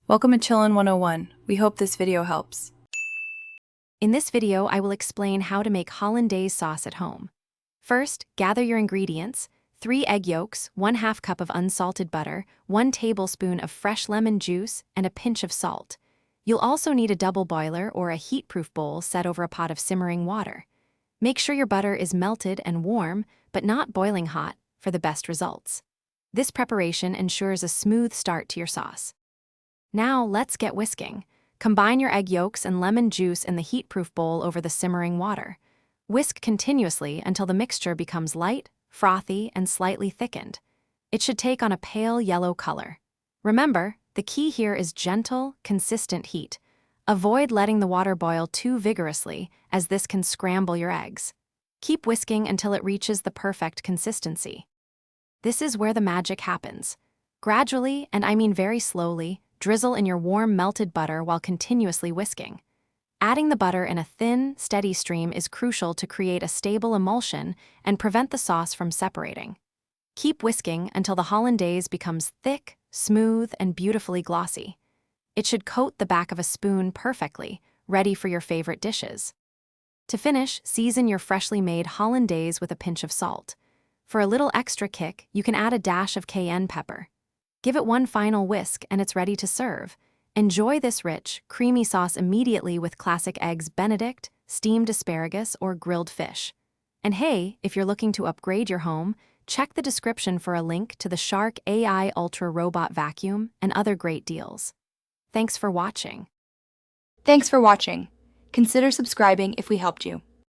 Welcome to Chillin' 101. We hope this video helps. In this video, I will explain how to make Hollandaise sauce at home. First, gather your ingredients: 3 egg yolks, 1/2 cup of unsalted butter, 1 tablespoon of fresh lemon juice, and a pinch of salt. You'll also need a double boiler or a heat-proof bowl set over a pot of simmering water. Make sure your butter is melted and warm, but not boiling hot, for the best results. This preparation ensures a smooth start to your sauce. Now let's get whisking. Combine your egg yolks and lemon juice in the heat-proof bowl over the simmering water. Whisk continuously until the mixture becomes light, frothy, and slightly thickened. It should take on a pale yellow color. Remember, the key here is gentle, consistent heat. Avoid letting the water boil too vigorously, as this can scramble your eggs. Keep whisking until it reaches the perfect consistency. This is where the magic happens. Gradually, and I mean very slowly, drizzle in your warm melted butter while continuously whisking. Adding the butter in a thin, steady stream is crucial to create a stable emulsion and prevent the sauce from separating. Keep whisking until the Hollandaise becomes thick, smooth, and beautifully glossy. It should coat the back of a spoon perfectly, ready for your favorite dishes. To finish, season your freshly made Hollandaise with a pinch of salt. For a little extra kick, you can add a dash of cayenne pepper. Give it one final whisk and it's ready to serve. Enjoy this rich, creamy sauce immediately with classic eggs Benedict, steamed asparagus, or grilled fish. And hey, if you're looking to upgrade your home, check the description for a link to the Shark AI Ultra Robot Vacuum and other great deals. Thanks for watching. Thanks for watching. Consider subscribing if we helped you.